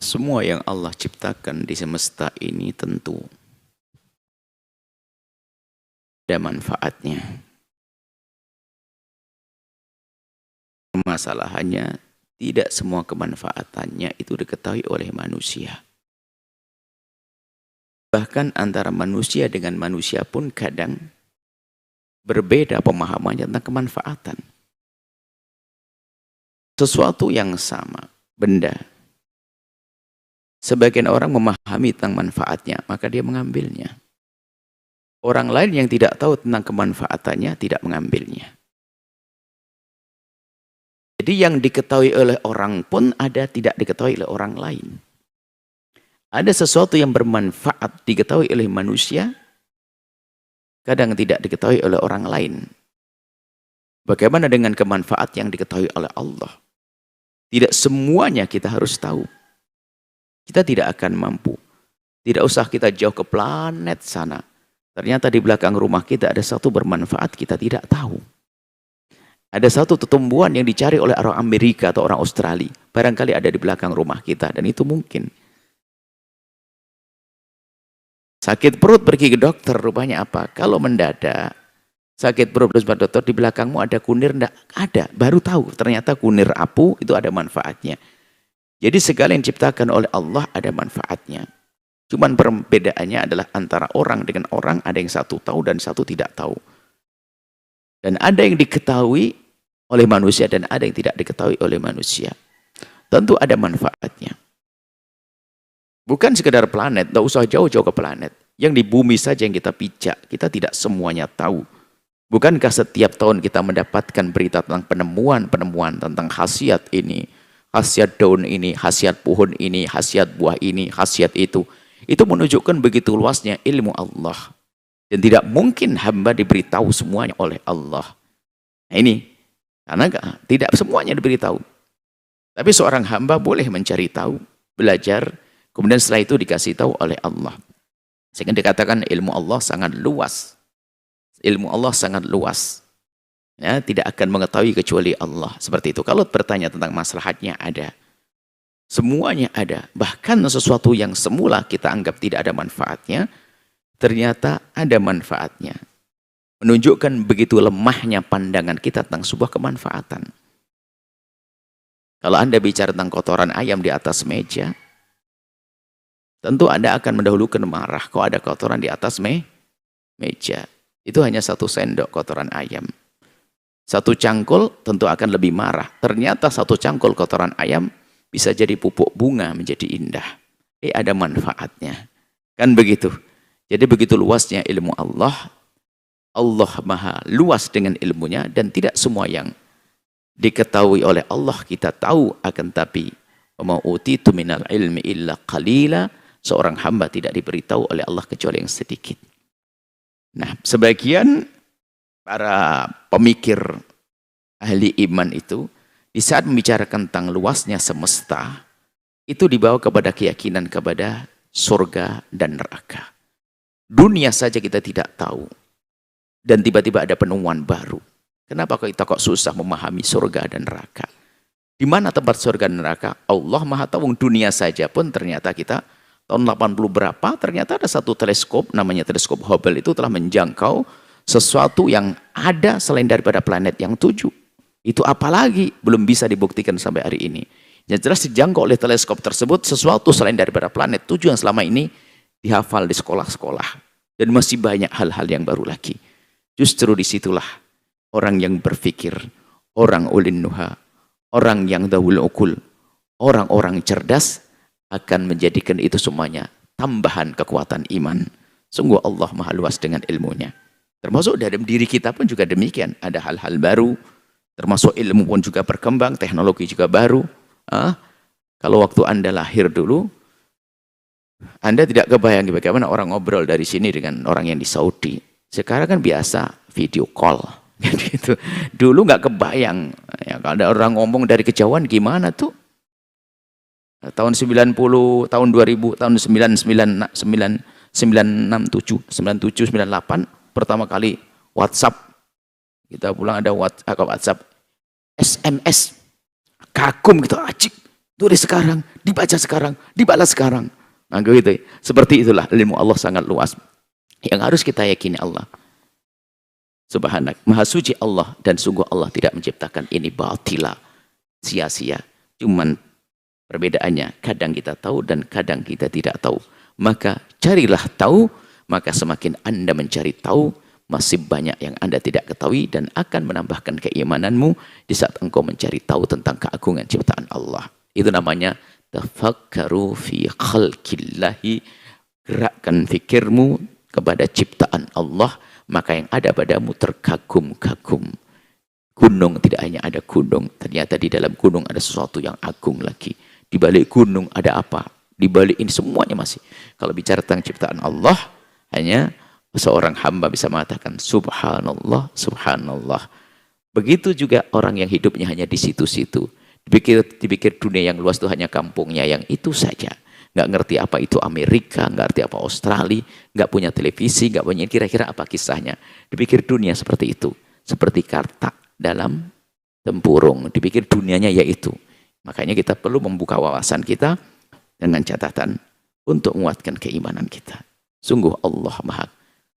Semua yang Allah ciptakan di semesta ini tentu ada manfaatnya. Permasalahannya, tidak semua kemanfaatannya itu diketahui oleh manusia. Bahkan antara manusia dengan manusia pun kadang berbeda pemahamannya tentang kemanfaatan. Sesuatu yang sama, benda. Sebagian orang memahami tentang manfaatnya, maka dia mengambilnya. Orang lain yang tidak tahu tentang kemanfaatannya tidak mengambilnya. Jadi yang diketahui oleh orang pun ada tidak diketahui oleh orang lain. Ada sesuatu yang bermanfaat diketahui oleh manusia, kadang tidak diketahui oleh orang lain. Bagaimana dengan kemanfaat yang diketahui oleh Allah? Tidak semuanya kita harus tahu. Kita tidak akan mampu. Tidak usah kita jauh ke planet sana. Ternyata di belakang rumah kita ada satu bermanfaat kita tidak tahu. Ada satu tumbuhan yang dicari oleh orang Amerika atau orang Australia. Barangkali ada di belakang rumah kita dan itu mungkin. Sakit perut pergi ke dokter, rupanya apa? Kalau mendadak, sakit perut terus dokter di belakangmu ada kunir, enggak ada. Baru tahu ternyata kunir apu itu ada manfaatnya. Jadi segala yang diciptakan oleh Allah ada manfaatnya. Cuman perbedaannya adalah antara orang dengan orang, ada yang satu tahu dan satu tidak tahu. Dan ada yang diketahui oleh manusia dan ada yang tidak diketahui oleh manusia. Tentu ada manfaatnya. Bukan sekedar planet, tidak usah jauh-jauh ke planet. Yang di bumi saja yang kita pijak, kita tidak semuanya tahu. Bukankah setiap tahun kita mendapatkan berita tentang penemuan-penemuan tentang khasiat ini, khasiat daun ini, khasiat pohon ini, khasiat buah ini, khasiat itu. Itu menunjukkan begitu luasnya ilmu Allah. Dan tidak mungkin hamba diberitahu semuanya oleh Allah. Nah ini, karena tidak semuanya diberitahu. Tapi seorang hamba boleh mencari tahu, belajar, kemudian setelah itu dikasih tahu oleh Allah. Sehingga dikatakan ilmu Allah sangat luas. Ilmu Allah sangat luas. Ya, tidak akan mengetahui kecuali Allah. Seperti itu. Kalau bertanya tentang maslahatnya ada. Semuanya ada. Bahkan sesuatu yang semula kita anggap tidak ada manfaatnya, ternyata ada manfaatnya. Menunjukkan begitu lemahnya pandangan kita tentang sebuah kemanfaatan. Kalau Anda bicara tentang kotoran ayam di atas meja, tentu Anda akan mendahulukan marah. Kok ada kotoran di atas meja? Itu hanya satu sendok kotoran ayam. Satu cangkul tentu akan lebih marah. Ternyata satu cangkul kotoran ayam bisa jadi pupuk bunga menjadi indah. Ada manfaatnya. Kan begitu. Jadi begitu luasnya ilmu Allah. Allah maha luas dengan ilmunya dan tidak semua yang diketahui oleh Allah kita tahu, akan tapi wa ma utitu minal ilmi illa qalila. Seorang hamba tidak diberitahu oleh Allah kecuali yang sedikit. Nah, sebagian para pemikir ahli iman itu di saat membicarakan tentang luasnya semesta itu dibawa kepada keyakinan kepada surga dan neraka. Dunia saja kita tidak tahu dan tiba-tiba ada penemuan baru. Kenapa kita kok susah memahami surga dan neraka? Di mana tempat surga dan neraka? Allah Maha tahu. Dunia saja pun ternyata kita tahun 80 berapa ternyata ada satu teleskop namanya teleskop Hubble itu telah menjangkau sesuatu yang ada selain daripada planet yang 7. Itu apalagi belum bisa dibuktikan sampai hari ini. Yang jelas dijangkau oleh teleskop tersebut sesuatu selain daripada planet 7 yang selama ini dihafal di sekolah-sekolah. Dan masih banyak hal-hal yang baru lagi. Justru disitulah orang yang berpikir, orang ulin nuha, orang yang dawul ukul, orang-orang cerdas akan menjadikan itu semuanya tambahan kekuatan iman. Sungguh Allah maha luas dengan ilmunya. Termasuk dalam diri kita pun juga demikian. Ada hal-hal baru. Termasuk ilmu pun juga berkembang. Teknologi juga baru. Kalau waktu Anda lahir dulu, Anda tidak kebayang bagaimana orang ngobrol dari sini dengan orang yang di Saudi. Sekarang kan biasa video call. Gitu. Dulu nggak kebayang. Ya, kalau ada orang ngomong dari kejauhan gimana tuh? Tahun 90, tahun 2000, tahun 967, 97, 98, pertama kali WhatsApp. Kita pulang ada WhatsApp, SMS. Kagum gitu, ajib. tulis sekarang, dibaca sekarang, dibalas sekarang. Nah, gitu. Seperti itulah ilmu Allah sangat luas. Yang harus kita yakini Allah. Subhanak, maha suci Allah, dan sungguh Allah tidak menciptakan ini batila, sia-sia. Cuman perbedaannya, kadang kita tahu dan kadang kita tidak tahu. Maka carilah tahu, maka semakin Anda mencari tahu, masih banyak yang Anda tidak ketahui dan akan menambahkan keimananmu di saat engkau mencari tahu tentang keagungan ciptaan Allah. Itu namanya tafakkaru fi khalqillahi, gerakkan fikirmu kepada ciptaan Allah, maka yang ada padamu terkagum-kagum. Gunung tidak hanya ada gunung, ternyata di dalam gunung ada sesuatu yang agung lagi. Di balik gunung ada apa? Di balik ini semuanya masih. Kalau bicara tentang ciptaan Allah, hanya seorang hamba bisa mengatakan subhanallah, subhanallah. Begitu juga orang yang hidupnya hanya di situ-situ. Dipikir dunia yang luas itu hanya kampungnya yang itu saja. Nggak ngerti apa itu Amerika, nggak ngerti apa Australia, nggak punya televisi, nggak punya kira-kira apa kisahnya. Dipikir dunia seperti itu. Seperti kartak dalam tempurung. Dipikir dunianya yaitu. Makanya kita perlu membuka wawasan kita dengan catatan untuk menguatkan keimanan kita. Sungguh Allah maha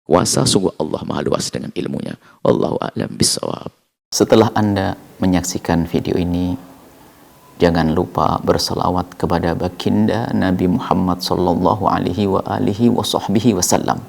kuasa, sungguh Allah maha luas dengan ilmunya. Wallahu a'lam bishawab. Setelah Anda menyaksikan video ini, jangan lupa berselawat kepada baginda Nabi Muhammad sallallahu alaihi wa alihi wa sahbihi wasallam.